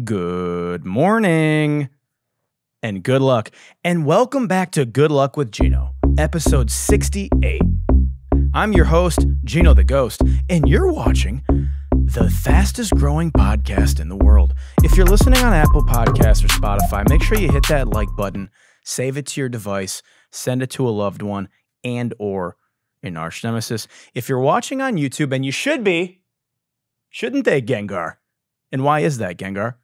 Good morning and good luck. And welcome back to Good Luck with Gino, episode 68. I'm your host, Gino the Ghost, and you're watching the fastest growing podcast in the world. If you're listening on Apple Podcasts or Spotify, make sure you hit that like button, save it to your device, send it to a loved one and or an arch nemesis. If you're watching on YouTube, and you should be, shouldn't they, Gengar? And why is that, Gengar?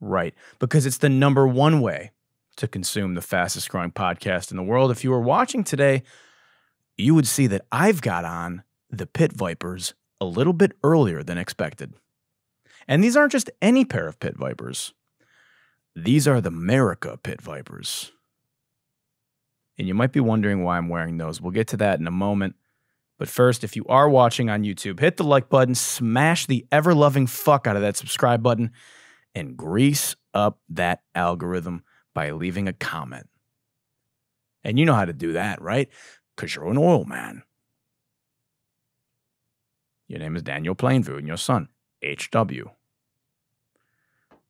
Right, because it's the #1 way to consume the fastest growing podcast in the world. If you were watching today, you would see that I've got on the Pit Vipers a little bit earlier than expected. And these aren't just any pair of Pit Vipers. These are the America Pit Vipers. And you might be wondering why I'm wearing those. We'll get to that in a moment. But first, if you are watching on YouTube, hit the like button, smash the ever-loving fuck out of that subscribe button, and grease up that algorithm by leaving a comment. And you know how to do that, right? Because you're an oil man. Your name is Daniel Plainview and your son, HW.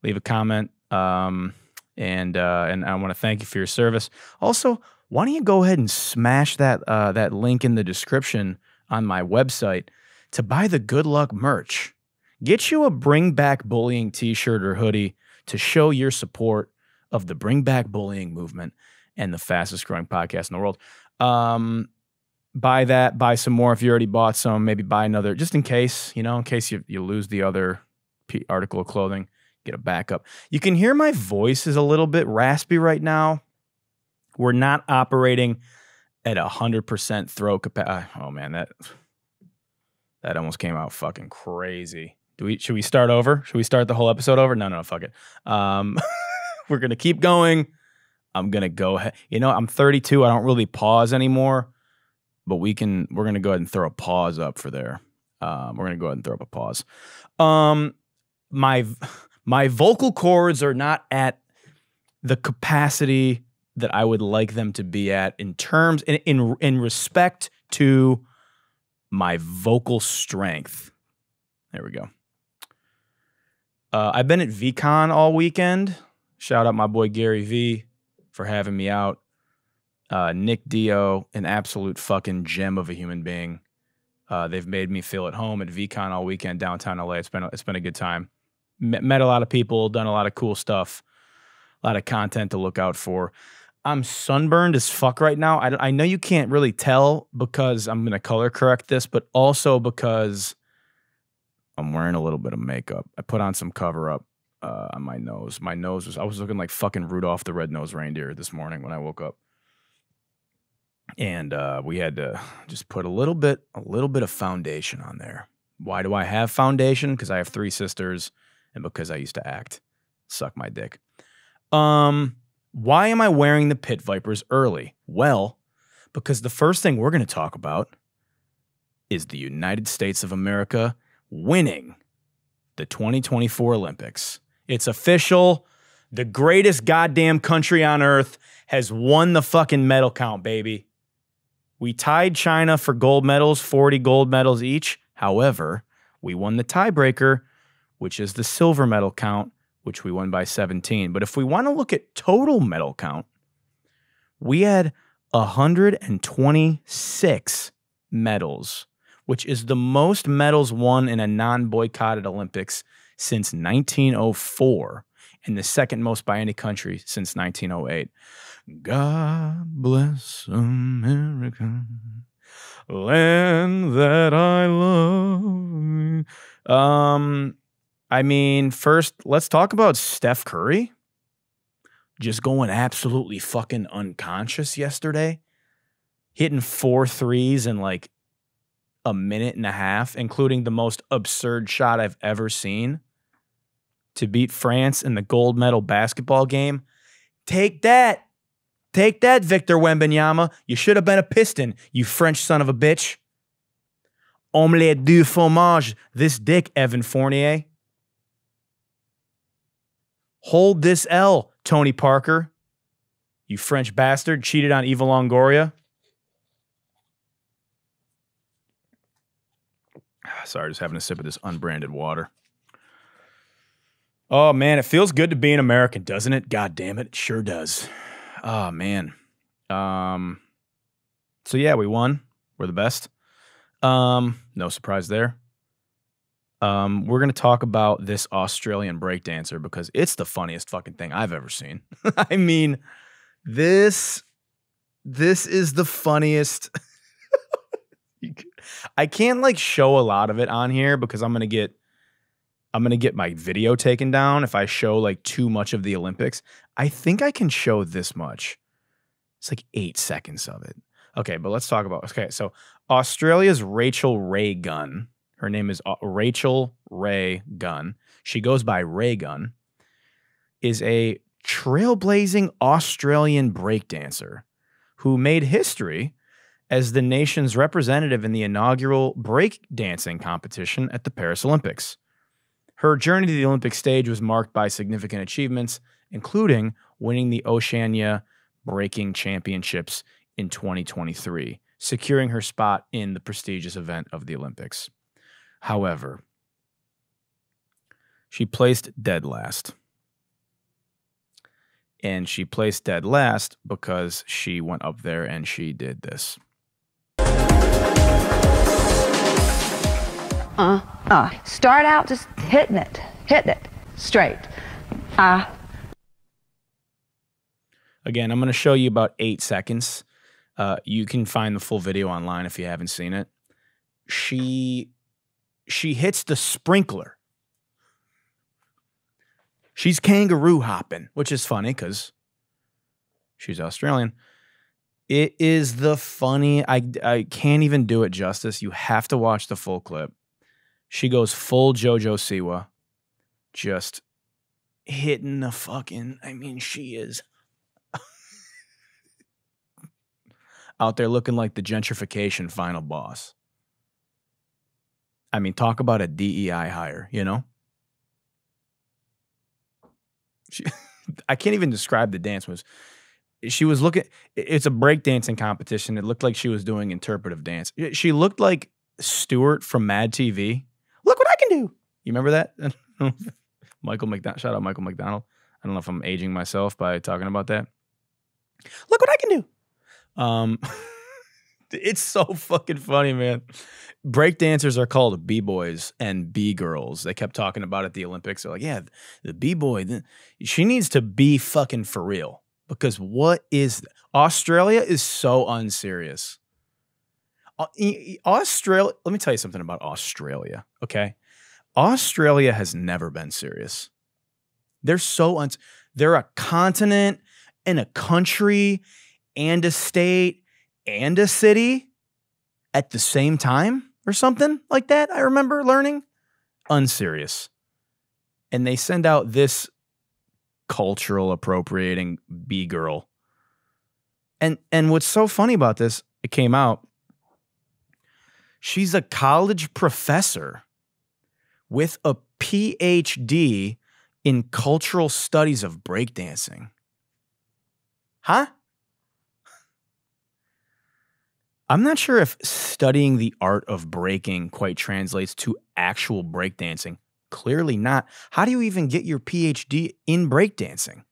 Leave a comment, and I want to thank you for your service. Also, why don't you go ahead and smash that link in the description on my website to buy the Good Luck merch. Get you a Bring Back Bullying t-shirt or hoodie to show your support of the Bring Back Bullying movement and the fastest growing podcast in the world. Buy that, buy some more if you already bought some, maybe buy another, just in case, in case you lose the other article of clothing, get a backup. You can hear my voice is a little bit raspy right now. We're not operating at 100% throat capacity. Oh man, that almost came out fucking crazy. Should we start over? Should we start the whole episode over? No, fuck it. We're going to keep going. I'm going to go ahead. I'm 32. I don't really pause anymore, but we're going to go ahead and throw a pause up for there. We're going to go ahead and throw up a pause. My vocal cords are not at the capacity that I would like them to be at in respect to my vocal strength. There we go. I've been at VCon all weekend. Shout out my boy Gary V for having me out. Nick Dio, an absolute fucking gem of a human being. They've made me feel at home at VCon all weekend downtown LA. It's been a good time. Met a lot of people, done a lot of cool stuff, a lot of content to look out for. I'm sunburned as fuck right now. I know you can't really tell because I'm going to color correct this, but also because I'm wearing a little bit of makeup. I put on some cover up on my nose. I was looking like fucking Rudolph the Red-Nosed Reindeer this morning when I woke up. And we had to just put a little bit of foundation on there. Why do I have foundation? Because I have 3 sisters and because I used to act. Suck my dick. Why am I wearing the Pit Vipers early? Well, because the first thing we're going to talk about is the United States of America winning the 2024 Olympics. It's official. The greatest goddamn country on earth has won the fucking medal count, baby. We tied China for gold medals, 40 gold medals each. However, we won the tiebreaker, which is the silver medal count, which we won by 17. But if we want to look at total medal count, we had 126 medals, which is the most medals won in a non-boycotted Olympics since 1904 and the second most by any country since 1908. God bless America, land that I love. I mean, first, let's talk about Steph Curry. Just going absolutely fucking unconscious yesterday. Hitting 4 threes in like a minute and a half, including the most absurd shot I've ever seen to beat France in the gold medal basketball game. Take that. Take that, Victor Wembanyama. You should have been a Piston, you French son of a bitch. Omelette du fromage. This dick, Evan Fournier. Hold this L, Tony Parker. You French bastard. Cheated on Eva Longoria. Sorry, just having a sip of this unbranded water. Oh, man, it feels good to be an American, doesn't it? God damn it. It sure does. Oh, man. So, yeah, we won. We're the best. No surprise there. We're going to talk about this Australian breakdancer because it's the funniest fucking thing I've ever seen. I mean, this is the funniest. I can't like show a lot of it on here because I'm going to get my video taken down if I show like too much of the Olympics. I think I can show this much. It's like 8 seconds of it. Okay, but let's talk about, okay, so Australia's Raygun. Her name is Rachel Raygun. She goes by Raygun. Is a trailblazing Australian breakdancer who made history as the nation's representative in the inaugural breakdancing competition at the Paris Olympics. Her journey to the Olympic stage was marked by significant achievements, including winning the Oceania Breaking Championships in 2023, securing her spot in the prestigious event of the Olympics. However, she placed dead last. And she placed dead last because she went up there and she did this. Start out just hitting it straight. Again, I'm going to show you about 8 seconds. You can find the full video online if you haven't seen it. She hits the sprinkler. She's kangaroo hopping, which is funny because she's Australian. It is the funny. I can't even do it justice. You have to watch the full clip. She goes full JoJo Siwa, just hitting the fucking, I mean, she is out there looking like the gentrification final boss. I mean, talk about a DEI hire, you know? I can't even describe the dance moves. She was looking, it's a breakdancing competition. It looked like she was doing interpretive dance. She looked like Stewart from Mad TV. Look what I can do. You remember that? Michael McDonald. Shout out Michael McDonald. I don't know if I'm aging myself by talking about that. Look what I can do. It's so fucking funny, man. Breakdancers are called B-boys and B-girls. They kept talking about it at the Olympics. They're like, yeah, the B-boy, she needs to be fucking for real. Because what is Australia is so unserious. Australia, let me tell you something about Australia, okay? Australia has never been serious. They're so they're a continent and a country and a state and a city at the same time or something like that. I remember learning. Unserious. And they send out this cultural appropriating B-girl. And what's so funny about this, it came out, she's a college professor with a PhD in cultural studies of breakdancing. Huh? I'm not sure if studying the art of breaking quite translates to actual breakdancing. Clearly not. How do you even get your PhD in breakdancing?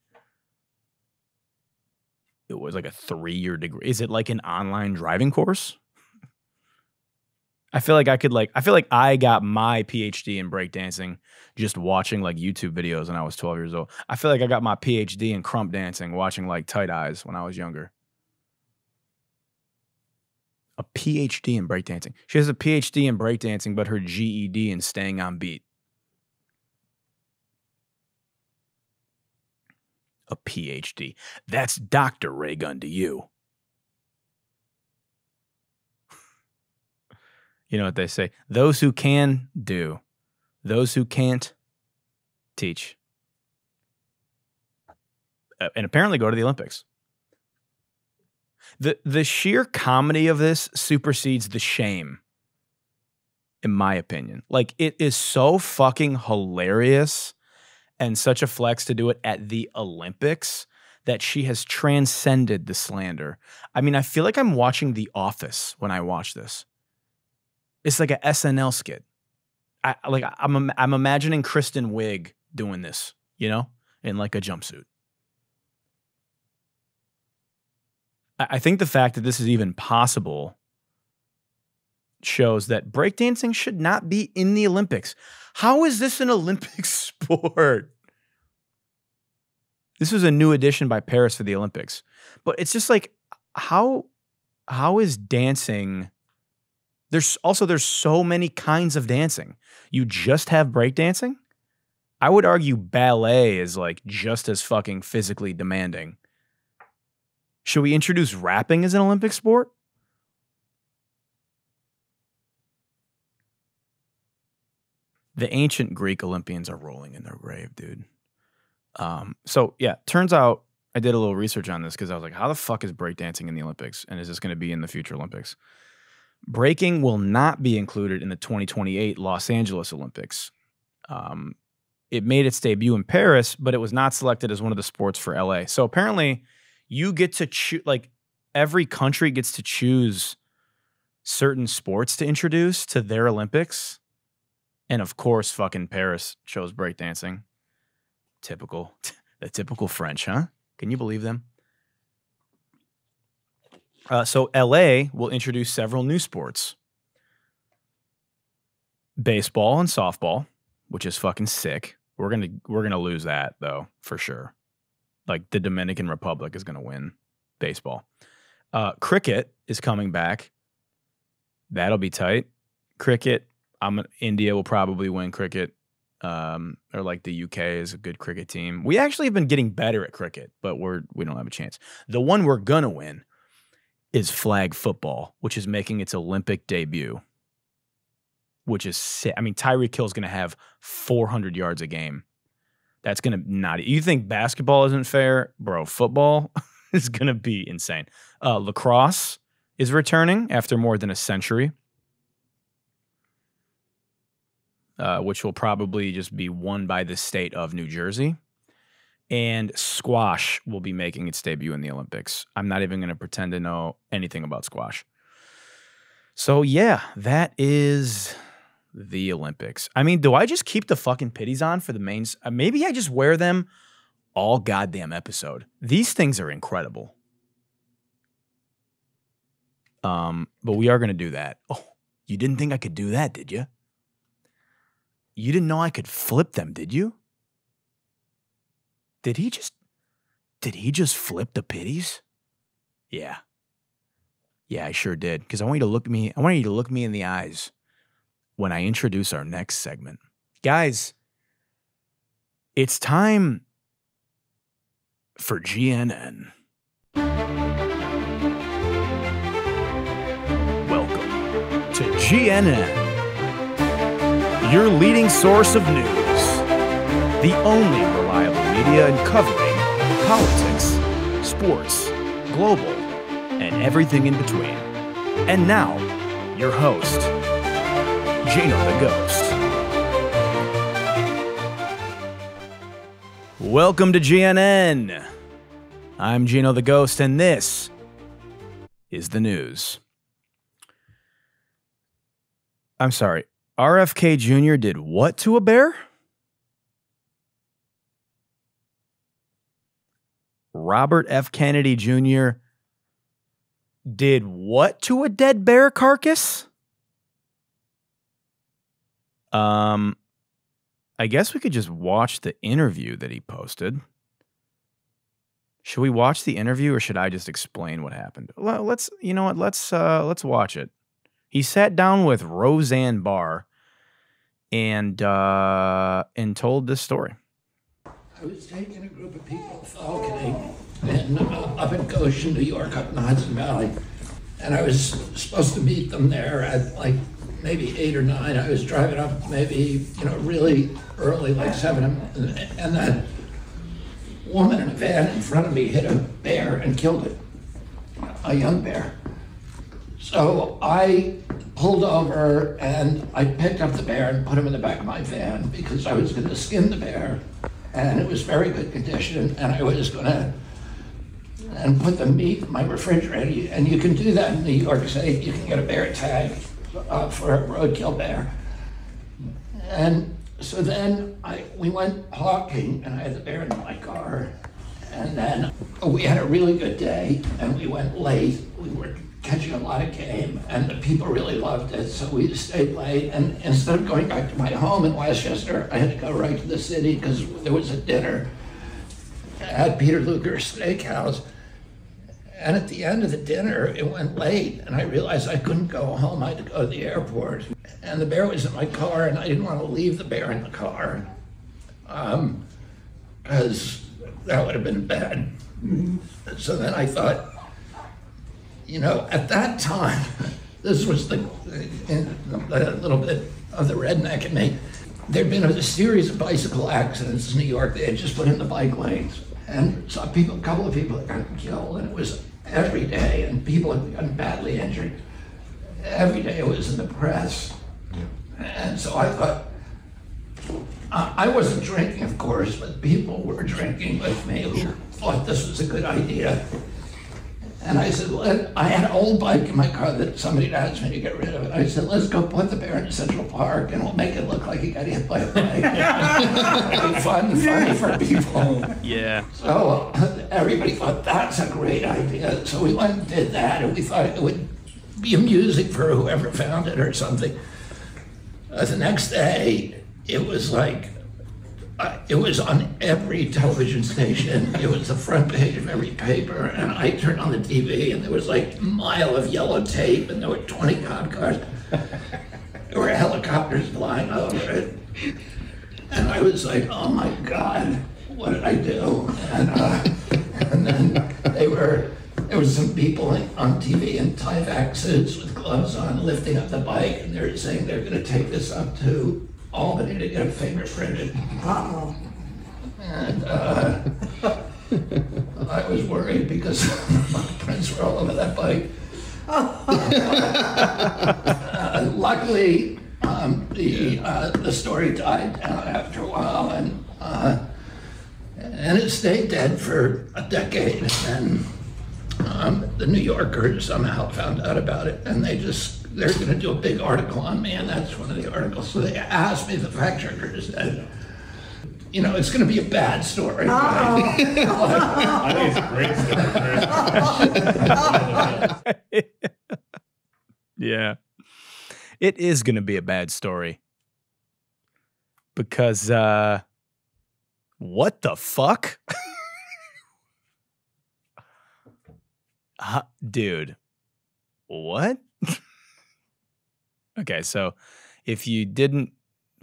It was like a 3-year degree. Is it like an online driving course? I feel like I got my PhD in breakdancing just watching like YouTube videos when I was 12 years old. I feel like I got my PhD in crump dancing watching like Tight Eyes when I was younger. A PhD in breakdancing. She has a PhD in breakdancing, but her GED in staying on beat. A PhD. That's Dr. Raygun to you. You know what they say? Those who can do. Those who can't teach. And apparently go to the Olympics. The sheer comedy of this supersedes the shame, in my opinion. Like, it is so fucking hilarious and such a flex to do it at the Olympics that she has transcended the slander. I mean, I feel like I'm watching The Office when I watch this. It's like a SNL skit. I'm imagining Kristen Wiig doing this. you know, in like a jumpsuit. I think the fact that this is even possible shows that breakdancing should not be in the Olympics. How is this an Olympic sport? This was a new addition by Paris for the Olympics. But it's just like, how is dancing? There's so many kinds of dancing. You just have breakdancing? I would argue ballet is like just as fucking physically demanding. Should we introduce rapping as an Olympic sport? The ancient Greek Olympians are rolling in their grave, dude. So yeah, turns out I did a little research on this because I was like, how the fuck is breakdancing in the Olympics? And is this going to be in the future Olympics? Breaking will not be included in the 2028 Los Angeles Olympics. It made its debut in Paris, but it was not selected as one of the sports for LA. So apparently you get to choose, like every country gets to choose certain sports to introduce to their Olympics. And of course, fucking Paris chose breakdancing. Typical. The typical French, huh? Can you believe them? So LA will introduce several new sports. Baseball and softball, which is fucking sick. We're gonna lose that though, for sure. Like the Dominican Republic is gonna win baseball. Cricket is coming back. That'll be tight. Cricket. India will probably win cricket. Or like the UK is a good cricket team. We actually have been getting better at cricket, but we don't have a chance. The one we're gonna win is flag football, which is making its Olympic debut, which is sick. I mean, Tyreek Hill's gonna have 400 yards a game. That's gonna not. You think basketball isn't fair, bro? Football is gonna be insane. Lacrosse is returning after more than a century. Which will probably just be won by the state of New Jersey. And squash will be making its debut in the Olympics. I'm not even going to pretend to know anything about squash. So yeah, that is the Olympics. I mean, do I just keep the fucking pitties on for the mains? Maybe I just wear them all goddamn episode. These things are incredible. But we are going to do that. Oh, you didn't think I could do that, did you? You didn't know I could flip them, did you? Did he just flip the pitties? Yeah. Yeah, I sure did. Because I want you to look me in the eyes when I introduce our next segment. Guys, it's time for GNN. Welcome to GNN. Your leading source of news. The only reliable media in covering politics, sports, global, and everything in between. And now, your host, Gino the Ghost. Welcome to GNN. I'm Gino the Ghost, and this is the news. I'm sorry. RFK Jr. did what to a bear? Robert F. Kennedy Jr. did what to a dead bear carcass? I guess we could just watch the interview that he posted. Should we watch the interview or should I just explain what happened? Let's watch it. He sat down with Roseanne Barr and told this story. I was taking a group of people falconing up in Goshen, New York, up in the Hudson Valley, and I was supposed to meet them there at like maybe 8 or 9. I was driving up maybe really early, like 7, and that woman in a van in front of me hit a bear and killed it, a young bear. So I pulled over and I picked up the bear and put him in the back of my van because I was going to skin the bear, and it was very good condition, and I was going to put the meat in my refrigerator. And you can do that in New York State. You can get a bear tag for a roadkill bear. And So then we went hawking, and I had the bear in my car. And then we had a really good day, and we went late. We were catching a lot of game, and the people really loved it, so we stayed late. And instead of going back to my home in Westchester, I had to go right to the city because there was a dinner at Peter Luger's Steakhouse. And at the end of the dinner, it went late, and I realized I couldn't go home. I had to go to the airport. And the bear was in my car, and I didn't want to leave the bear in the car because that would have been bad. So then I thought, you know, at that time, this was a little bit of the redneck in me. There'd been a series of bicycle accidents in New York. They had just put in the bike lanes, and saw a couple of people had gotten killed, and it was every day, and people had gotten badly injured. Every day it was in the press. And so I thought, I wasn't drinking, of course, but people were drinking with me who thought this was a good idea. And I said, well, I had an old bike in my car that somebody had asked me to get rid of it. I said, let's go put the bear in Central Park and we'll make it look like he got hit by a bike. It'll be funny for people. Yeah. So everybody thought that's a great idea. So we went and did that, and we thought it would be amusing for whoever found it or something. The next day, it was like, it was on every television station. It was the front page of every paper, and I turned on the TV, and there was like a mile of yellow tape, and there were 20 cop cars. There were helicopters flying over it. And I was like, oh my God, what did I do? And then there was some people on TV in Tyvek suits with gloves on lifting up the bike, and they were saying they're gonna take this up to Albany to get a fingerprinted. Uh-oh. And I was worried because my prints were all over that bike. Luckily, the story died down after a while, and it stayed dead for a decade. And the New Yorker somehow found out about it, and they're going to do a big article on me, and that's one of the articles. So they asked me, the fact checker said, you know, it's going to be a bad story. Oh. I think it's a great story. Yeah. It is going to be a bad story. Because, what the fuck? Dude, what? Okay, so if you didn't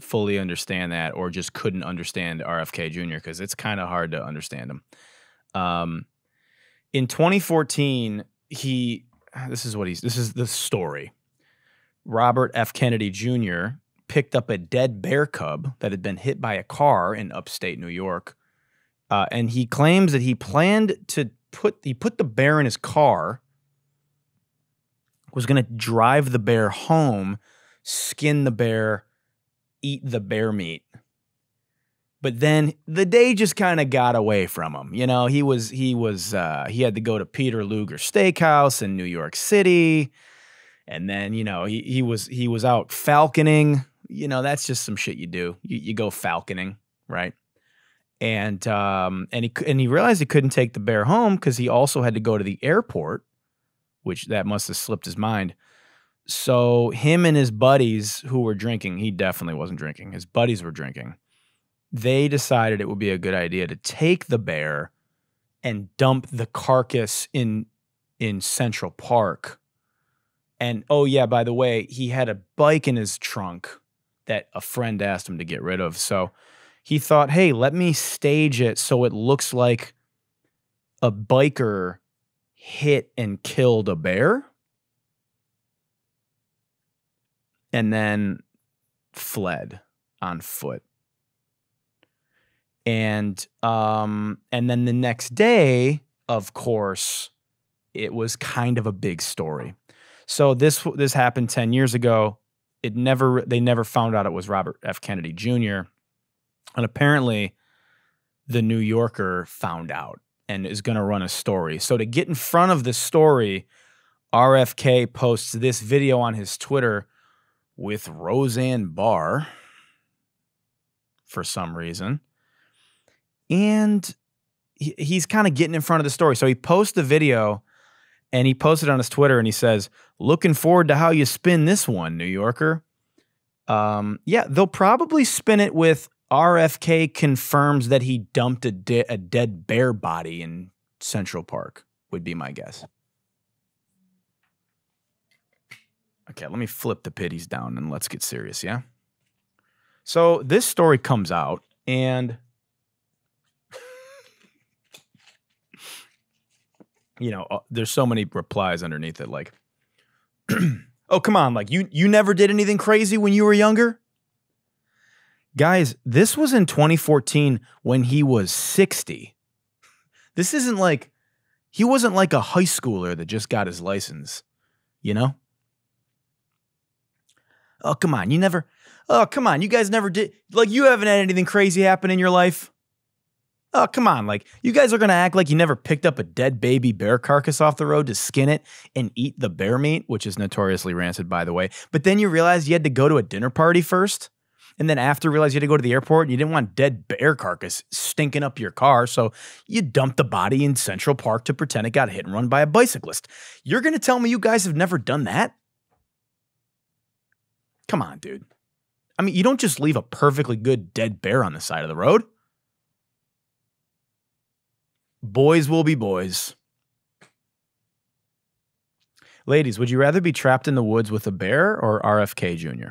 fully understand that or just couldn't understand RFK Jr., because it's kind of hard to understand him. In 2014, this is the story. Robert F. Kennedy Jr. picked up a dead bear cub that had been hit by a car in upstate New York. And he claims that he planned to put the bear in his car, was going to drive the bear home, skin the bear, eat the bear meat. But then the day just kind of got away from him. You know, he had to go to Peter Luger Steakhouse in New York City. And then, you know, he was out falconing. You know, that's just some shit you do. You go falconing, right? And he realized he couldn't take the bear home because he also had to go to the airport, which that must have slipped his mind. So him and his buddies who were drinking, he definitely wasn't drinking. His buddies were drinking. They decided it would be a good idea to take the bear and dump the carcass in Central Park. And, oh yeah, by the way, he had a bike in his trunk that a friend asked him to get rid of. So he thought, hey, let me stage it so it looks like a biker hit and killed a bear and then fled on foot. And then the next day, of course, it was kind of a big story. So this happened 10 years ago. They never found out it was Robert F. Kennedy Jr. And apparently the New Yorker found out and is going to run a story. So to get in front of this story, RFK posts this video on his Twitter with Roseanne Barr. for some reason. And he's kind of getting in front of the story. So he posts the video and he posted on his Twitter and he says, looking forward to how you spin this one, New Yorker. Yeah, they'll probably spin it with RFK confirms that he dumped a dead bear body in Central Park, would be my guess. Okay, let me flip the pitties down and let's get serious, yeah? So this story comes out and you know, there's so many replies underneath it like, oh, come on, like you never did anything crazy when you were younger? Guys, this was in 2014 when he was 60. This isn't like, he wasn't like a high schooler that just got his license, you know? Oh, come on, you guys never did, like you haven't had anything crazy happen in your life? Oh, come on, like you guys are going to act like you never picked up a dead baby bear carcass off the road to skin it and eat the bear meat, which is notoriously rancid, by the way. But then you realized you had to go to a dinner party first. And then after realized you had to go to the airport and you didn't want dead bear carcass stinking up your car. So you dumped the body in Central Park to pretend it got hit and run by a bicyclist. You're going to tell me you guys have never done that? Come on, dude. I mean, you don't just leave a perfectly good dead bear on the side of the road. Boys will be boys. Ladies, would you rather be trapped in the woods with a bear or RFK Jr.?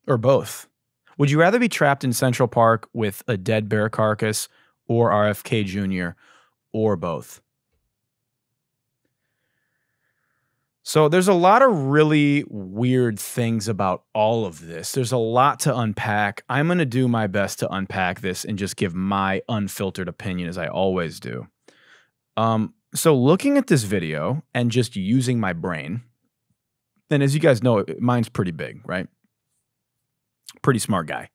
Or both? Would you rather be trapped in Central Park with a dead bear carcass or RFK Jr. or both? So there's a lot of really weird things about all of this. There's a lot to unpack. I'm going to do my best to unpack this and just give my unfiltered opinion as I always do. So looking at this video and just using my brain, and as you guys know, mine's pretty big, right? Pretty smart guy.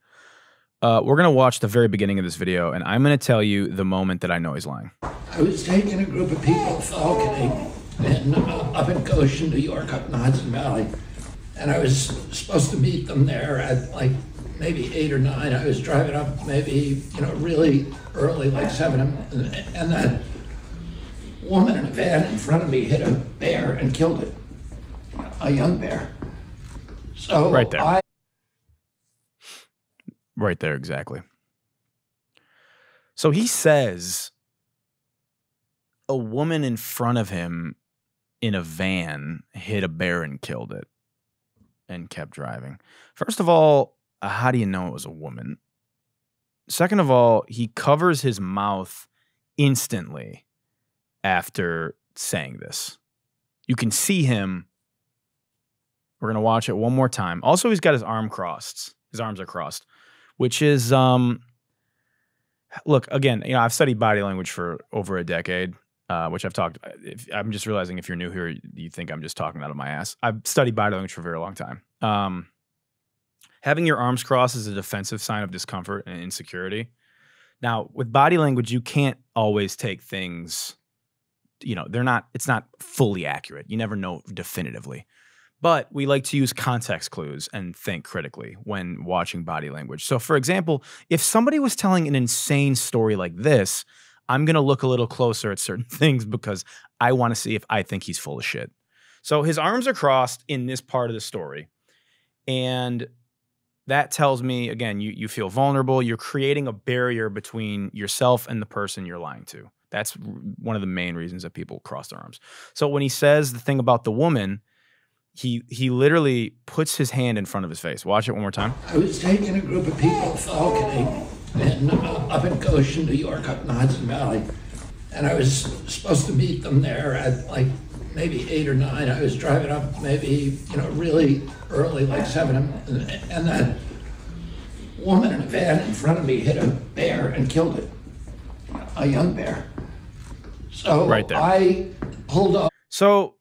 We're going to watch the very beginning of this video, and I'm going to tell you the moment that I know he's lying. I was taking a group of people falconing and up in Goshen, New York, up in the Hudson Valley. And I was supposed to meet them there at like maybe 8 or 9. I was driving up maybe, really early, like 7. And that woman in a van in front of me hit a bear and killed it, a young bear. So right there. Right there, exactly. So he says a woman in front of him in a van hit a bear and killed it and kept driving. First of all, how do you know it was a woman? Second of all, he covers his mouth instantly after saying this. You can see him. We're going to watch it one more time. Also, he's got his arm crossed. His arms are crossed, which is, look, again, I've studied body language for over a decade. Which I've talked about. I'm just realizing if you're new here, you think I'm just talking out of my ass. I've studied body language for a very long time. Having your arms crossed is a defensive sign of discomfort and insecurity. Now, with body language, you can't always take things, it's not fully accurate. You never know definitively. But we like to use context clues and think critically when watching body language. So, for example, if somebody was telling an insane story like this, I'm going to look a little closer at certain things because I want to see if I think he's full of shit. So his arms are crossed in this part of the story. And that tells me, again, you feel vulnerable. You're creating a barrier between yourself and the person you're lying to. That's one of the main reasons that people cross their arms. So when he says the thing about the woman, he literally puts his hand in front of his face. Watch it one more time. I was taking a group of people falconing and up in Goshen, New York, up in the Hudson Valley. And I was supposed to meet them there at like maybe 8 or 9. I was driving up maybe, really early, like 7. And that woman in a van in front of me hit a bear and killed it, a young bear. So right there. I pulled up. So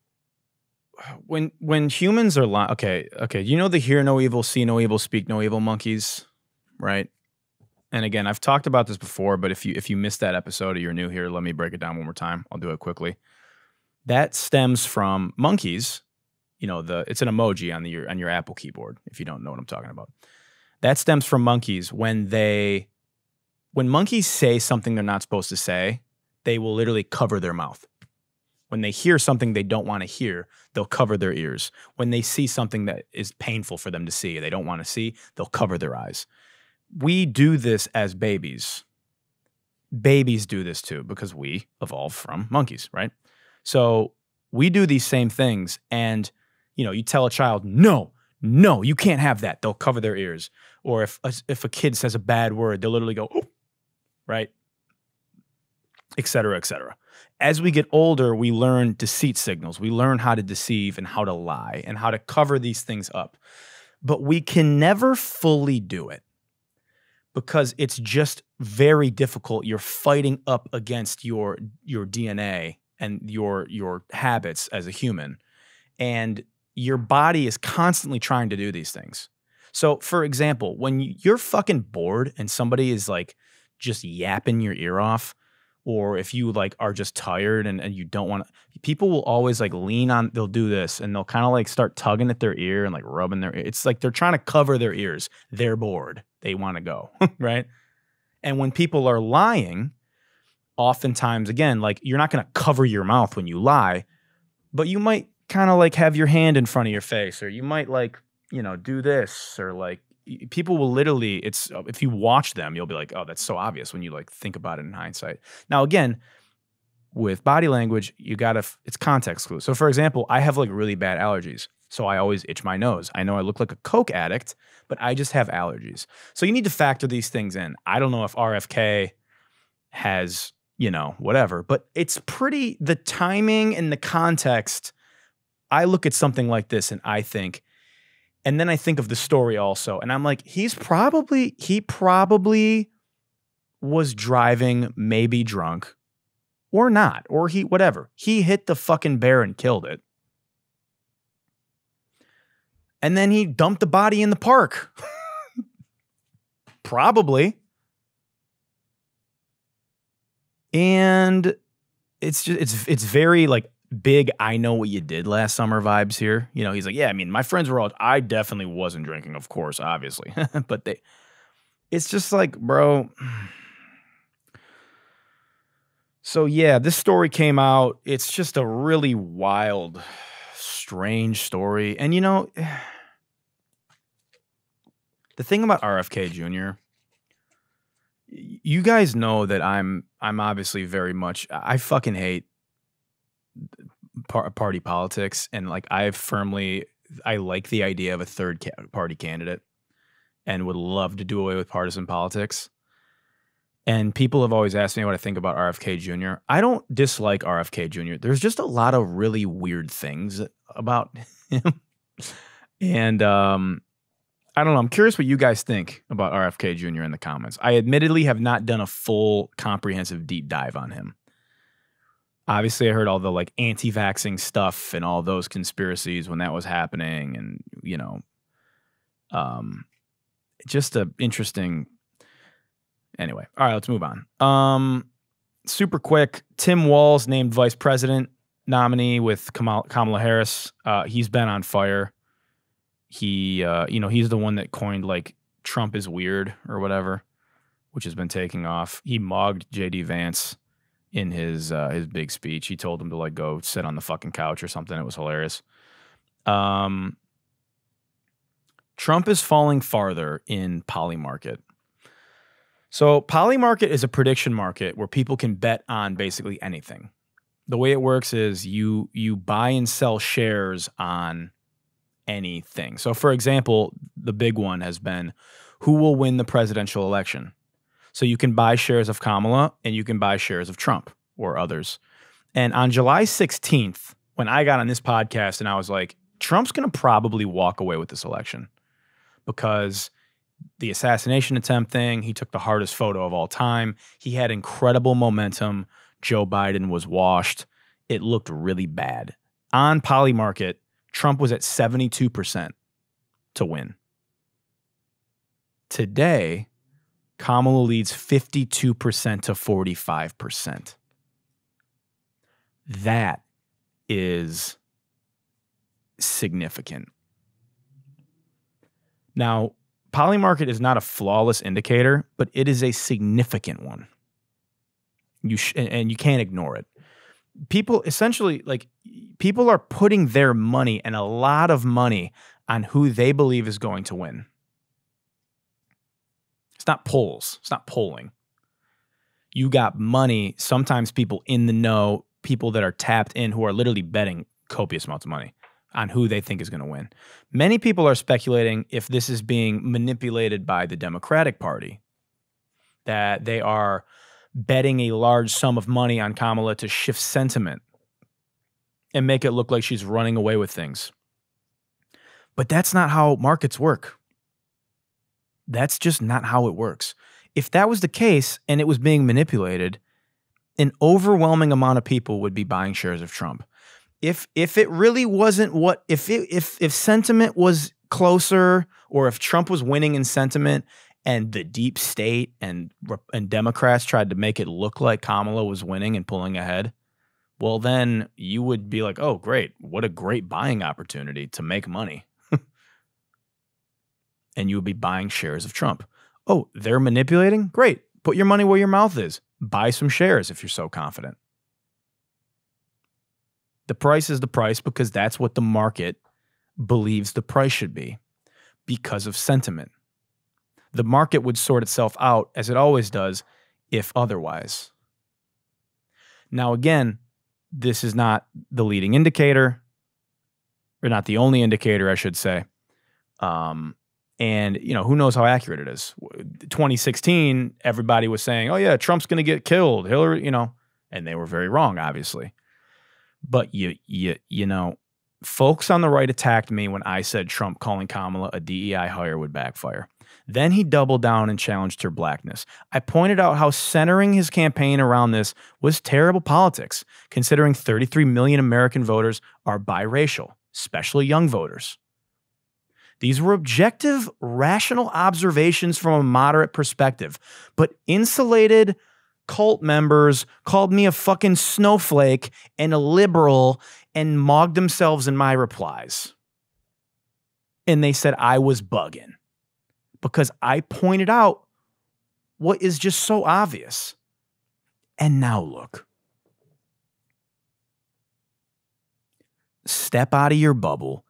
when humans are lying, okay, you know the hear no evil, see no evil, speak no evil monkeys, right? And again, I've talked about this before, but if you missed that episode or you're new here, let me break it down one more time. I'll do it quickly. That stems from monkeys. It's an emoji on your Apple keyboard, if you don't know what I'm talking about. That stems from monkeys. When monkeys say something they're not supposed to say, they will literally cover their mouth. When they hear something they don't want to hear, they'll cover their ears. When they see something that is painful for them to see, they don't want to see, they'll cover their eyes. We do this as babies. Babies do this too because we evolved from monkeys, right? So we do these same things, and you tell a child, no, you can't have that. They'll cover their ears. Or if a kid says a bad word, they'll literally go, oh, right? Et cetera, et cetera. As we get older, we learn deceit signals. We learn how to deceive and how to lie and how to cover these things up. But we can never fully do it because it's just very difficult. You're fighting up against your DNA and your habits as a human. And your body is constantly trying to do these things. So, for example, when you're fucking bored and somebody is like just yapping your ear off, or if you like are just tired and you don't want to, people will always like lean on, they'll do this and they'll kind of like start tugging at their ear and like rubbing their ear. It's like they're trying to cover their ears. They're bored. They want to go, right? And when people are lying, oftentimes, again, like you're not going to cover your mouth when you lie, but you might kind of like have your hand in front of your face, or you might like, do this, or like people will literally, it's, if you watch them, you'll be like, oh, that's so obvious when you like think about it in hindsight. Now, again, with body language, it's context clues. So for example, I have like really bad allergies. So I always itch my nose. I know I look like a Coke addict, but I just have allergies. So you need to factor these things in. I don't know if RFK has, whatever, but it's pretty, the timing and the context. I look at something like this and I think, and then I think of the story also, and I'm like, he probably was driving, maybe drunk, or not, or whatever. He hit the fucking bear and killed it. And then he dumped the body in the park. Probably. And it's very like big, I know what you did last summer vibes here. He's like, yeah, I mean, my friends were all, I definitely wasn't drinking, of course, obviously. But it's just like, bro. So yeah, this story came out. It's just a really wild, strange story. And the thing about RFK Jr., you guys know that I'm obviously very much, I fucking hate party politics, and like I like the idea of a third party candidate and would love to do away with partisan politics. And people have always asked me what I think about RFK Jr. I don't dislike RFK Jr. There's just a lot of really weird things about him. And I don't know. I'm curious what you guys think about RFK Jr. in the comments. I admittedly have not done a full comprehensive deep dive on him. Obviously, I heard all the like anti-vaxxing stuff and all those conspiracies when that was happening, and just a interesting. Anyway, all right, let's move on. Super quick, Tim Walz named vice president nominee with Kamala Harris. He's been on fire. He, he's the one that coined like Trump is weird or whatever, which has been taking off. He mogged J.D. Vance in his big speech. He told him to like go sit on the fucking couch or something. It was hilarious. Trump is falling farther in Polymarket. So Polymarket is a prediction market where people can bet on basically anything. The way it works is you buy and sell shares on anything. So for example, the big one has been who will win the presidential election. So you can buy shares of Kamala and you can buy shares of Trump or others. And on July 16th, when I got on this podcast and I was like, Trump's going to probably walk away with this election because the assassination attempt thing, he took the hardest photo of all time. He had incredible momentum. Joe Biden was washed. It looked really bad. On Polymarket, Trump was at 72% to win. Today, Kamala leads 52% to 45%. That is significant. Now, Polymarket is not a flawless indicator, but it is a significant one. And you can't ignore it. People essentially, like, people are putting their money, and a lot of money, on who they believe is going to win. It's not polls. It's not polling. You got money, sometimes people in the know, people that are tapped in who are literally betting copious amounts of money on who they think is going to win. Many people are speculating if this is being manipulated by the Democratic Party, that they are betting a large sum of money on Kamala to shift sentiment and make it look like she's running away with things. But that's not how markets work. That's just not how it works. If that was the case and it was being manipulated, an overwhelming amount of people would be buying shares of Trump. If it really wasn't if sentiment was closer, or if Trump was winning in sentiment and the deep state and Democrats tried to make it look like Kamala was winning and pulling ahead, well, then you would be like, oh, great. What a great buying opportunity to make money. And you would be buying shares of Trump. Oh, they're manipulating? Great. Put your money where your mouth is. Buy some shares if you're so confident. The price is the price because that's what the market believes the price should be because of sentiment. The market would sort itself out, as it always does, if otherwise. Now, again, this is not the leading indicator, or not the only indicator, I should say. And, who knows how accurate it is. 2016, everybody was saying, oh, yeah, Trump's going to get killed. Hillary, and they were very wrong, obviously. But, folks on the right attacked me when I said Trump calling Kamala a DEI hire would backfire. Then he doubled down and challenged her blackness. I pointed out how centering his campaign around this was terrible politics, considering 33 million American voters are biracial, especially young voters. These were objective, rational observations from a moderate perspective, but insulated cult members called me a fucking snowflake and a liberal and mogged themselves in my replies. And they said I was bugging because I pointed out what is just so obvious. And now look. Step out of your bubble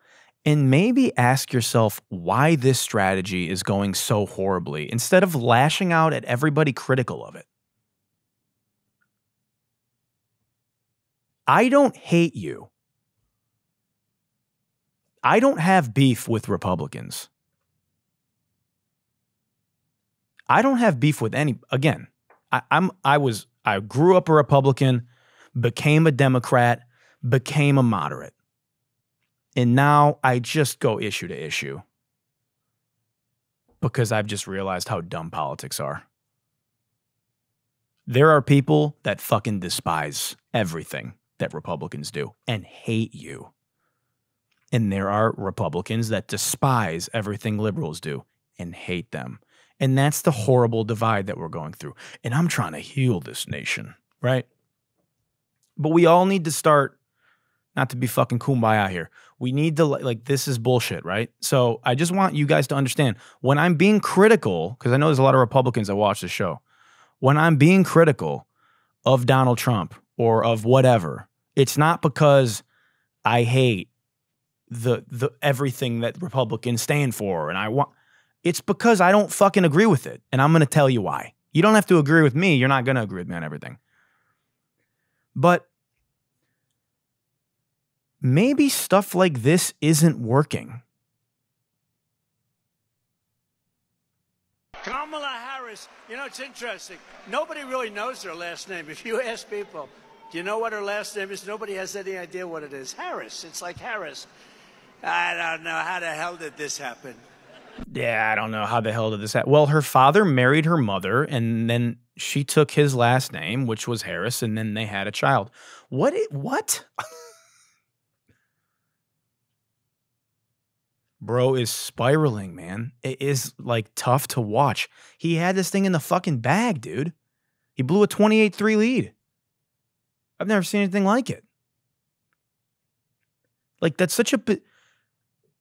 and maybe ask yourself why this strategy is going so horribly instead of lashing out at everybody critical of it. I don't hate you. I don't have beef with Republicans. I don't have beef with any. Again, I grew up a Republican, became a Democrat, became a moderate. And now I just go issue to issue because I've just realized how dumb politics are. There are people that fucking despise everything that Republicans do and hate you. And there are Republicans that despise everything liberals do and hate them. And that's the horrible divide that we're going through. And I'm trying to heal this nation, right? But we all need to start, not to be fucking kumbaya here. We need to, this is bullshit, right? So I just want you guys to understand, when I'm being critical, because I know there's a lot of Republicans that watch the show, when I'm being critical of Donald Trump or of whatever, it's not because I hate the everything that Republicans stand for, and it's because I don't fucking agree with it, and I'm going to tell you why. You don't have to agree with me. You're not going to agree with me on everything. But maybe stuff like this isn't working. Kamala Harris, it's interesting. Nobody really knows her last name. If you ask people, do you know what her last name is? Nobody has any idea what it is. Harris. It's like Harris. I don't know. How the hell did this happen? Yeah, I don't know. How the hell did this happen? Well, her father married her mother, and then she took his last name, which was Harris, and then they had a child. What? Bro is spiraling, man. It is, tough to watch. He had this thing in the fucking bag, dude. He blew a 28-3 lead. I've never seen anything like it. That's such a...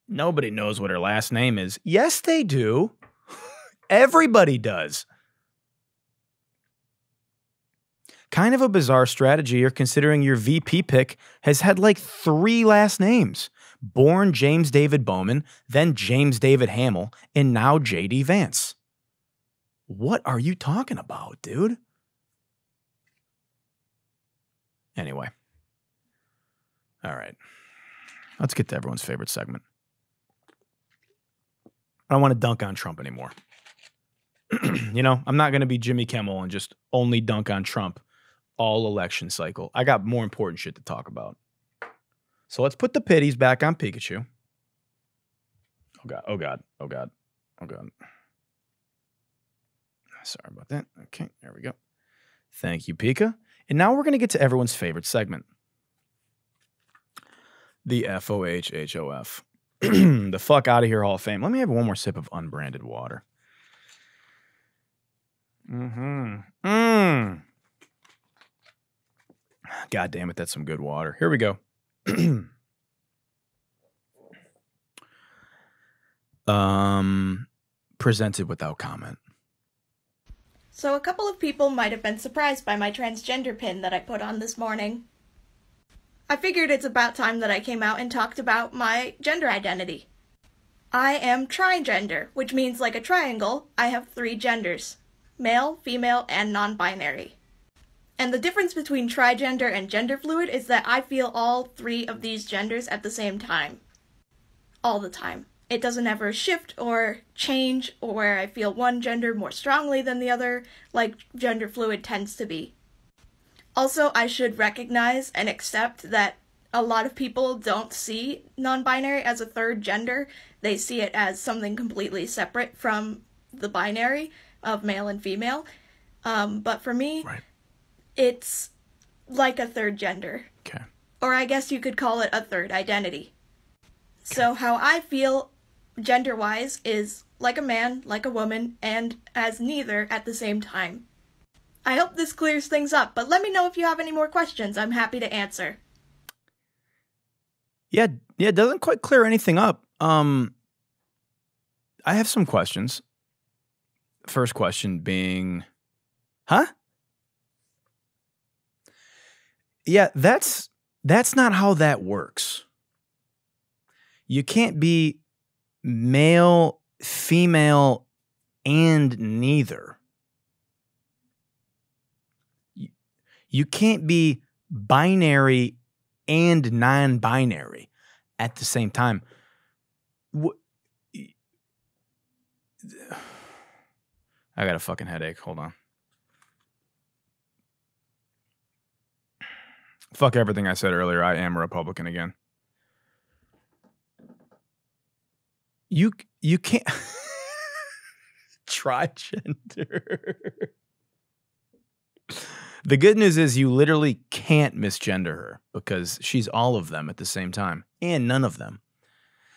Nobody knows what her last name is. Yes, they do. Everybody does. Kind of a bizarre strategy you're considering your VP pick has had like 3 last names. Born James David Bowman, then James David Hamill, and now J.D. Vance. What are you talking about, dude? Anyway. All right. Let's get to everyone's favorite segment. I don't want to dunk on Trump anymore. You know, I'm not going to be Jimmy Kimmel and just only dunk on Trump all election cycle. I got more important shit to talk about. So let's put the pitties back on Pikachu. Oh, God. Oh, God. Oh, God. Oh, God. Sorry about that. Okay, there we go. Thank you, Pika. And now we're going to get to everyone's favorite segment. The FOH HOF. The fuck out of here Hall of Fame. Let me have one more sip of unbranded water. God damn it, that's some good water. Here we go. Presented without comment. So a couple of people might have been surprised by my transgender pin that I put on this morning. I figured it's about time that I came out and talked about my gender identity. I am trigender, which means like a triangle, I have 3 genders. Male, female, and non-binary. And the difference between trigender and gender fluid is that I feel all 3 of these genders at the same time. All the time. It doesn't ever shift or change, or where I feel one gender more strongly than the other, like gender fluid tends to be. Also, I should recognize and accept that a lot of people don't see non-binary as a 3rd gender. They see it as something completely separate from the binary of male and female. But for me, right, it's like a 3rd gender. Okay. Or I guess you could call it a 3rd identity. Okay. So how I feel gender-wise is like a man, like a woman, and as neither at the same time. I hope this clears things up, but let me know if you have any more questions. I'm happy to answer. Yeah, it doesn't quite clear anything up. I have some questions. First question being, huh? Yeah, that's not how that works. You can't be male, female, and neither. You can't be binary and non-binary at the same time. I got a fucking headache. Hold on. Fuck everything I said earlier. I am a Republican again. You can't trigender. The good news is you literally can't misgender her because she's all of them at the same time and none of them.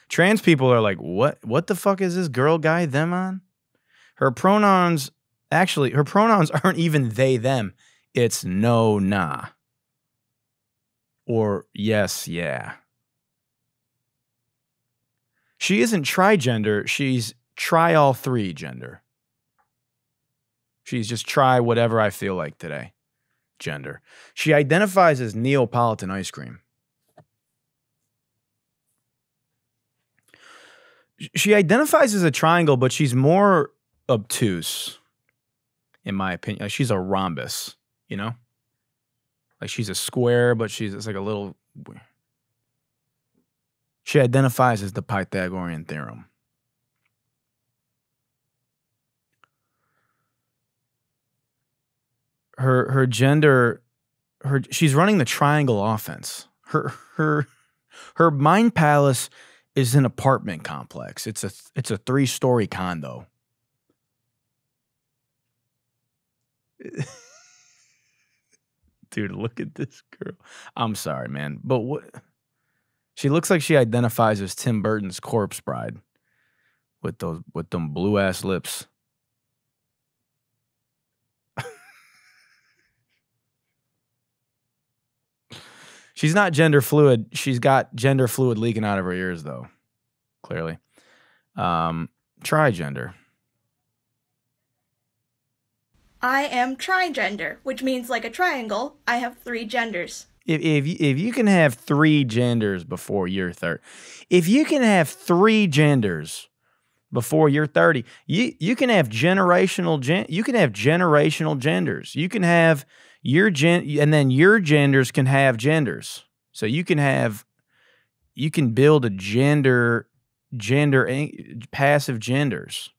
Trans people are like, what the fuck is this girl, guy, them on? Her pronouns aren't even they, them. It's no, nah. Or yes, yeah. She isn't trigender. She's try all 3 gender. She's just try whatever I feel like today. Gender. She identifies as Neapolitan ice cream. She identifies as a triangle, but she's more obtuse, in my opinion. Like she's a rhombus, you know? Like she's a square, but it's like a little... She identifies as the Pythagorean theorem. Her gender, she's running the triangle offense. Her mind palace is an apartment complex. It's a 3-story condo. Dude, look at this girl. I'm sorry, man, but what? She looks like she identifies as Tim Burton's corpse bride with them blue ass lips. She's not gender fluid. She's got gender fluid leaking out of her ears, though. Clearly. Trigender. I am trigender, which means like a triangle, I have 3 genders. If you can have 3 genders before you're 30, if you can have 3 genders before you're 30, you can have generational genders. You can have your and then your genders can have genders. So you can build a passive genders.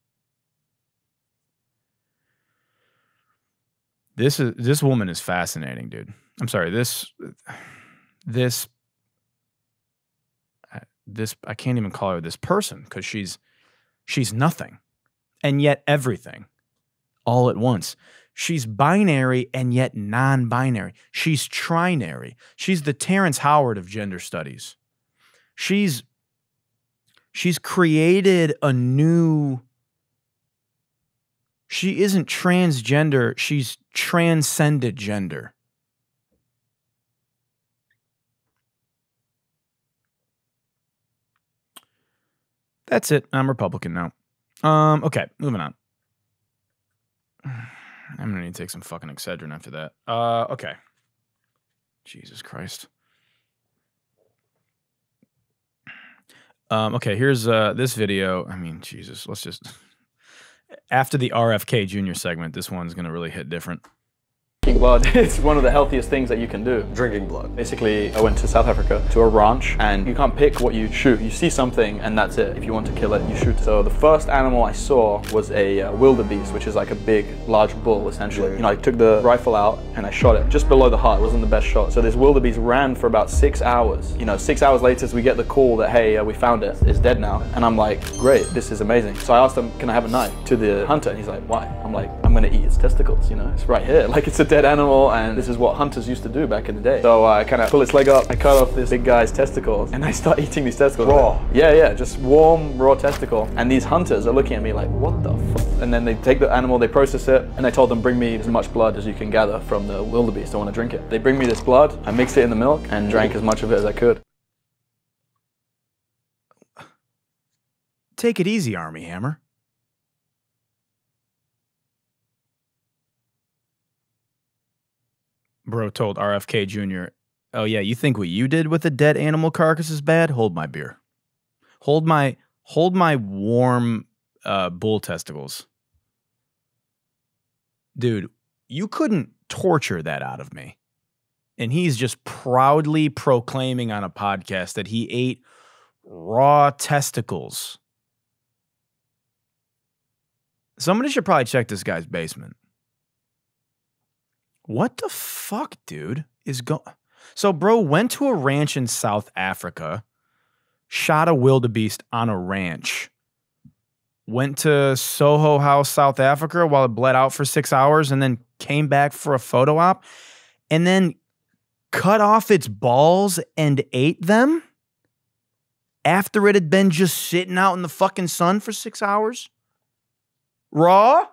This woman is fascinating, dude. I'm sorry. This I can't even call her this person because she's nothing and yet everything all at once. She's binary and yet non-binary. She's trinary. She's the Terrence Howard of gender studies. She's created a new. She isn't transgender. She's transcended gender. That's it. I'm Republican now. Okay, moving on. I'm gonna need to take some fucking Excedrin after that. Okay. Jesus Christ. Okay, here's this video. I mean, Jesus, let's just after the RFK Jr. segment, this one's gonna really hit different. Blood is one of the healthiest things that you can do. Drinking blood. Basically, I went to South Africa to a ranch, and you can't pick what you shoot. You see something, and that's it. If you want to kill it, you shoot it. So the first animal I saw was a wildebeest, which is like a big, large bull, essentially. You know, I took the rifle out, and I shot it just below the heart. It wasn't the best shot. So this wildebeest ran for about 6 hours. You know, 6 hours later, we get the call that, hey, we found it. It's dead now. And I'm like, great, this is amazing. So I asked him, can I have a knife? To the hunter, and he's like, why? I'm like, I'm gonna eat its testicles, you know? It's right here. Like, it's a dead animal, and this is what hunters used to do back in the day. So I kind of pull its leg up, I cut off this big guy's testicles, and I start eating these testicles. Raw? Yeah, just warm, raw testicle. And these hunters are looking at me like, what the fuck? And then they take the animal, they process it, and I told them, bring me as much blood as you can gather from the wildebeest. I want to drink it. They bring me this blood, I mixed it in the milk, and drank as much of it as I could. Take it easy, Army Hammer. Bro told RFK Jr., oh yeah, you think what you did with a dead animal carcass is bad? Hold my beer. Hold my warm bull testicles. Dude, you couldn't torture that out of me. And he's just proudly proclaiming on a podcast that he ate raw testicles. Somebody should probably check this guy's basement. What the fuck, dude, is going? So, bro went to a ranch in South Africa, shot a wildebeest on a ranch, went to Soho House, South Africa, while it bled out for 6 hours, and then came back for a photo op, and then cut off its balls and ate them after it had been just sitting out in the fucking sun for 6 hours? Raw?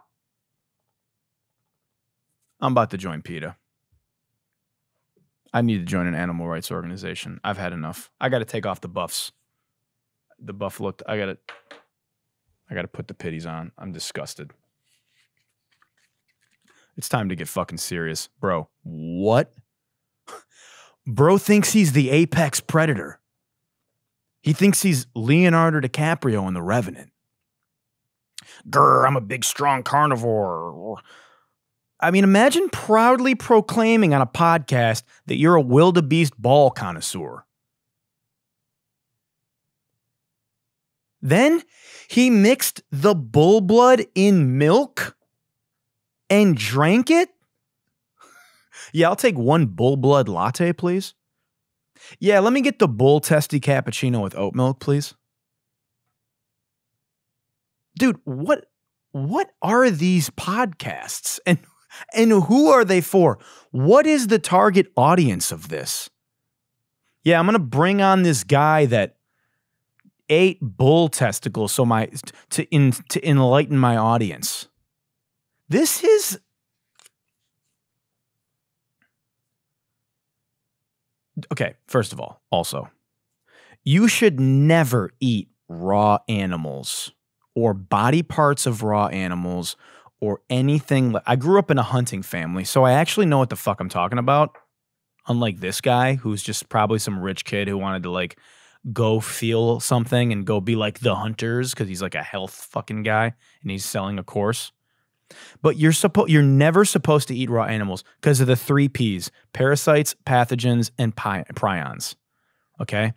I'm about to join PETA. I need to join an animal rights organization. I've had enough. I got to take off the buffs. The buff looked. I got to put the pitties on. I'm disgusted. It's time to get fucking serious, bro. What? Bro thinks he's the apex predator. He thinks he's Leonardo DiCaprio in The Revenant. Grr, I'm a big, strong carnivore. I mean, imagine proudly proclaiming on a podcast that you're a wildebeest ball connoisseur. Then he mixed the bull blood in milk and drank it? Yeah, I'll take 1 bull blood latte, please. Yeah, let me get the bull testy cappuccino with oat milk, please. Dude, what are these podcasts? And who are they for? What is the target audience of this? Yeah, I'm going to bring on this guy that ate bull testicles to enlighten my audience. This is... Okay, first of all, also, you should never eat raw animals or body parts of raw animals or anything. I grew up in a hunting family, so I actually know what the fuck I'm talking about. Unlike this guy, who's just probably some rich kid who wanted to like go feel something and go be like the hunters because he's like a health fucking guy and he's selling a course. But you're never supposed to eat raw animals because of the 3 Ps: parasites, pathogens, and prions. Okay?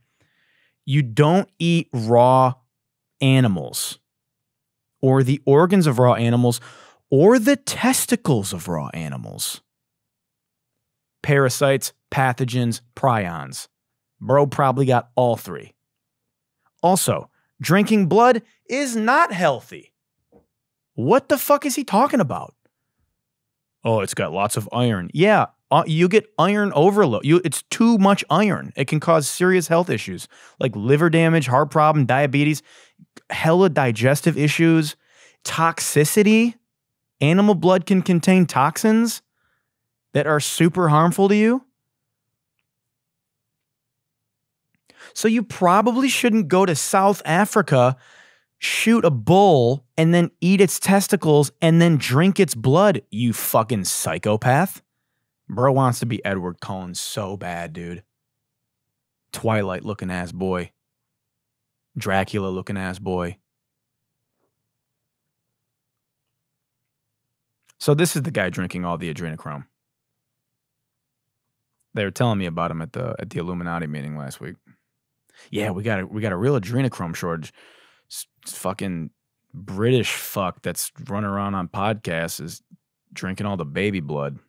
You don't eat raw animals or the organs of raw animals or the testicles of raw animals. Parasites, pathogens, prions. Bro probably got all 3. Also, drinking blood is not healthy. What the fuck is he talking about? Oh, it's got lots of iron. Yeah, you get iron overload. It's too much iron. It can cause serious health issues like liver damage, heart problem, diabetes, hella digestive issues, toxicity. Animal blood can contain toxins that are super harmful to you. So you probably shouldn't go to South Africa, shoot a bull, and then eat its testicles and then drink its blood, you fucking psychopath. Bro wants to be Edward Cullen so bad, dude. Twilight looking ass boy. Dracula looking ass boy. So this is the guy drinking all the adrenochrome. They were telling me about him at the Illuminati meeting last week. Yeah, we got a real adrenochrome shortage. Fucking British fuck that's running around on podcasts is drinking all the baby blood.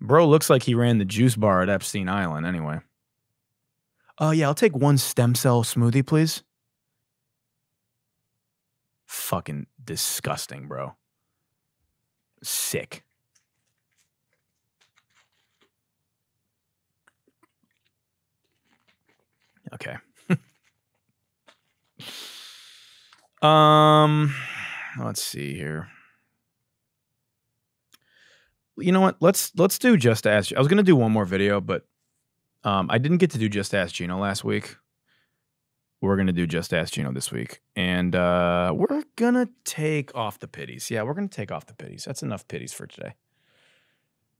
Bro looks like he ran the juice bar at Epstein Island anyway. Oh yeah, I'll take 1 stem cell smoothie, please. Fucking disgusting, bro. Sick. Okay. Let's see here. You know what? Let's do Just Ask. I was gonna do one more video, but I didn't get to do Just Ask Gino last week. We're gonna do Just Ask Gino this week, and we're gonna take off the pitties. Yeah, we're gonna take off the pitties. That's enough pitties for today.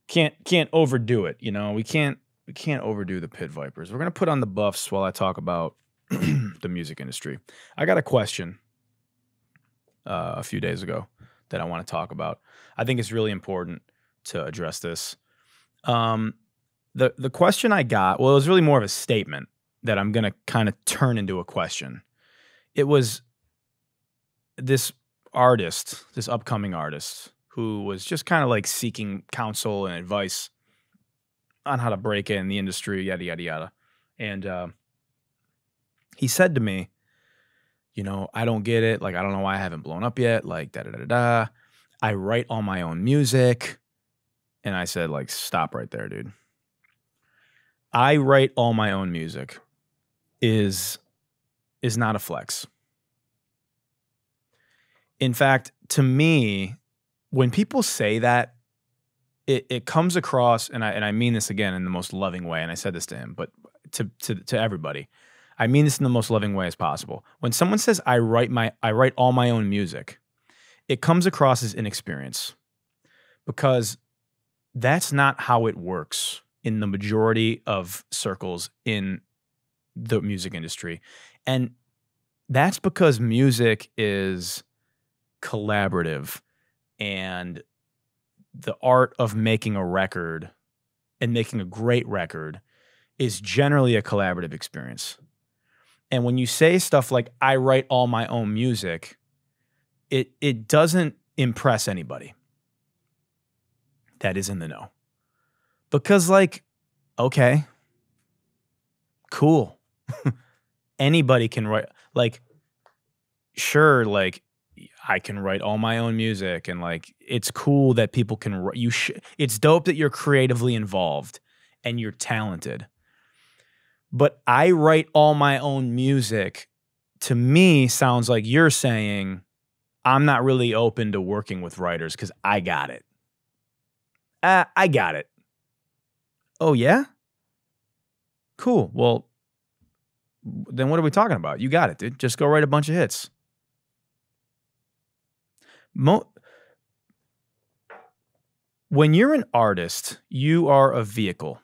Can't overdo it. You know, we can't overdo the pit vipers. We're gonna put on the buffs while I talk about the music industry. I got a question a few days ago that I want to talk about. I think it's really important to address this. The question I got, well, it was really more of a statement that I'm going to kind of turn into a question. It was this artist, this upcoming artist, who was just kind of like seeking counsel and advice on how to break in the industry, yada, yada, yada. And he said to me, you know, I don't get it. Like, I don't know why I haven't blown up yet. Like, da-da-da-da. I write all my own music. And I said, like, stop right there, dude. I write all my own music is not a flex. In fact, to me, when people say that, it comes across, and I mean this again in the most loving way, and I said this to him, but to everybody, I mean this in the most loving way as possible. When someone says I write all my own music, it comes across as inexperience, because that's not how it works in the majority of circles in the music industry. And that's because music is collaborative, and the art of making a record and making a great record is generally a collaborative experience. And when you say stuff like, I write all my own music, it doesn't impress anybody that is in the know. Because, like, okay, cool. Anybody can write, like, sure, like, I can write all my own music, and like, it's cool that people can it's dope that you're creatively involved and you're talented. But I write all my own music, to me, sounds like you're saying I'm not really open to working with writers because I got it. I got it. Oh, yeah? Cool. Well, then what are we talking about? You got it, dude. Just go write a bunch of hits. When you're an artist, you are a vehicle.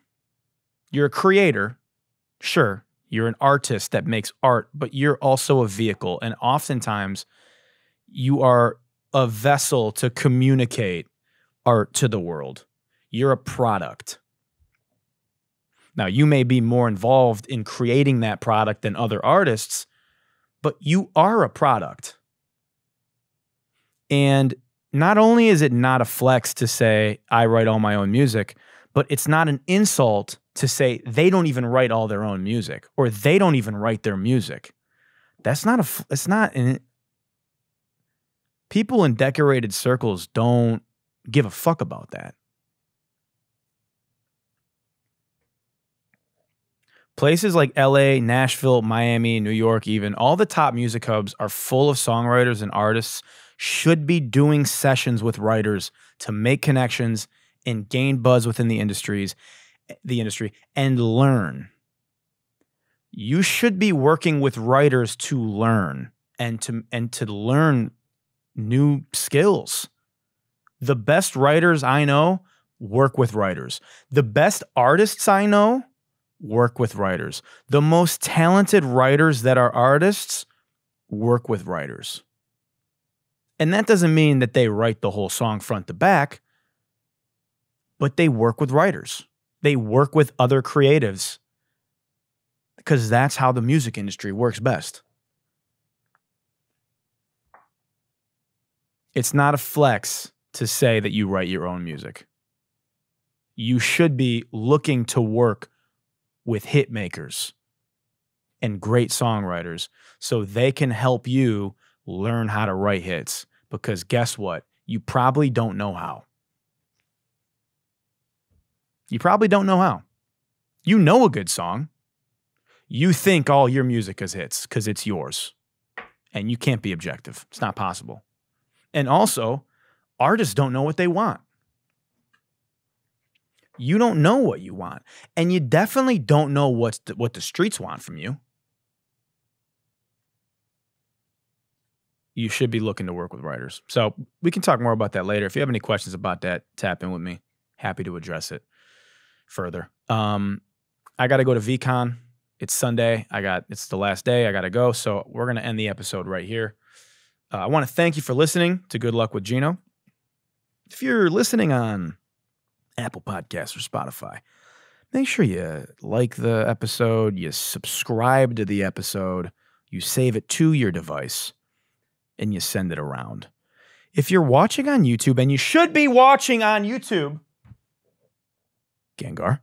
You're a creator. Sure, you're an artist that makes art, but you're also a vehicle. And oftentimes, you are a vessel to communicate art to the world. You're a product. Now, you may be more involved in creating that product than other artists, but you are a product. And not only is it not a flex to say, I write all my own music, but it's not an insult to say they don't even write all their own music or they don't even write their music. That's not it's not an, people in decorated circles don't give a fuck about that. Places like LA, Nashville, Miami, New York, even all the top music hubs are full of songwriters and artists should be doing sessions with writers to make connections and gain buzz within the industry and learn. You should be working with writers to learn and to learn new skills. The best writers I know work with writers. The best artists I know work with writers. The most talented writers that are artists work with writers. And that doesn't mean that they write the whole song front to back, but they work with writers. They work with other creatives because that's how the music industry works best. It's not a flex to say that you write your own music. You should be looking to work with hit makers and great songwriters so they can help you learn how to write hits, because guess what? You probably don't know how. You probably don't know how. You know a good song. You think all your music is hits because it's yours. And you can't be objective. It's not possible. And also, artists don't know what they want. You don't know what you want. And you definitely don't know what the streets want from you. You should be looking to work with writers. So we can talk more about that later. If you have any questions about that, tap in with me. Happy to address it further. I got to go to VCon. It's Sunday. It's the last day. I got to go. So we're going to end the episode right here. I want to thank you for listening to Good Luck with Gino. If you're listening on Apple Podcasts or Spotify, make sure you like the episode, you subscribe to the episode, you save it to your device, and you send it around. If you're watching on YouTube, and you should be watching on YouTube, Gengar,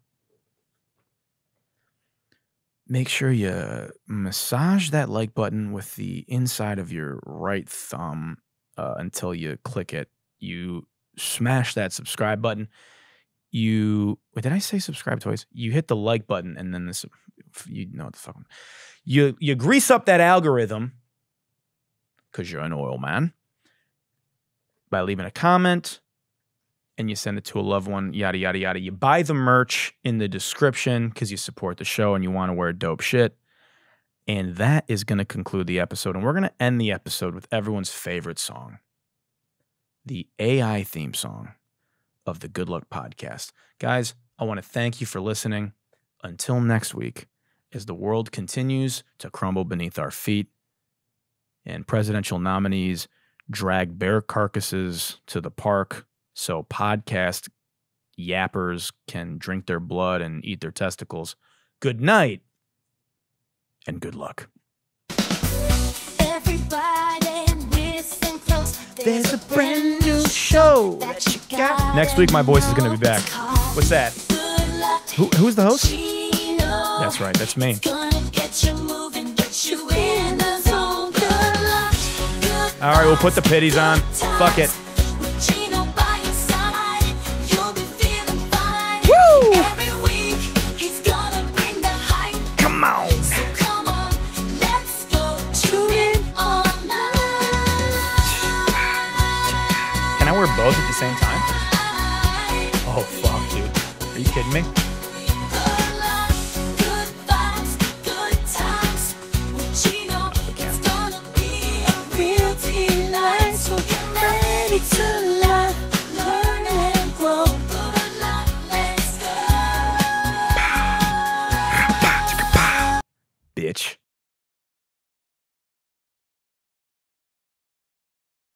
make sure you massage that like button with the inside of your right thumb until you click it. You smash that subscribe button. Wait, did I say subscribe twice? You hit the like button and then this, you know what the fuck. You grease up that algorithm because you're an oil man by leaving a comment and you send it to a loved one, yada, yada, yada. You buy the merch in the description because you support the show and you want to wear dope shit. And that is going to conclude the episode. And we're going to end the episode with everyone's favorite song, the AI theme song of the Good Luck Podcast. Guys, I want to thank you for listening. Until next week, as the world continues to crumble beneath our feet and presidential nominees drag bear carcasses to the park so podcast yappers can drink their blood and eat their testicles. Good night and good luck. Everybody listen close. There's a brand new show that you got. Next week, my voice is going to be back. What's that? Who's the host? That's right. That's me. All right, we'll put the pitties on. Fuck it. Woo! Come on. Can I wear both at the same time? Oh, fuck, dude. Are you kidding me? It's gonna be a real tea life, so get ready to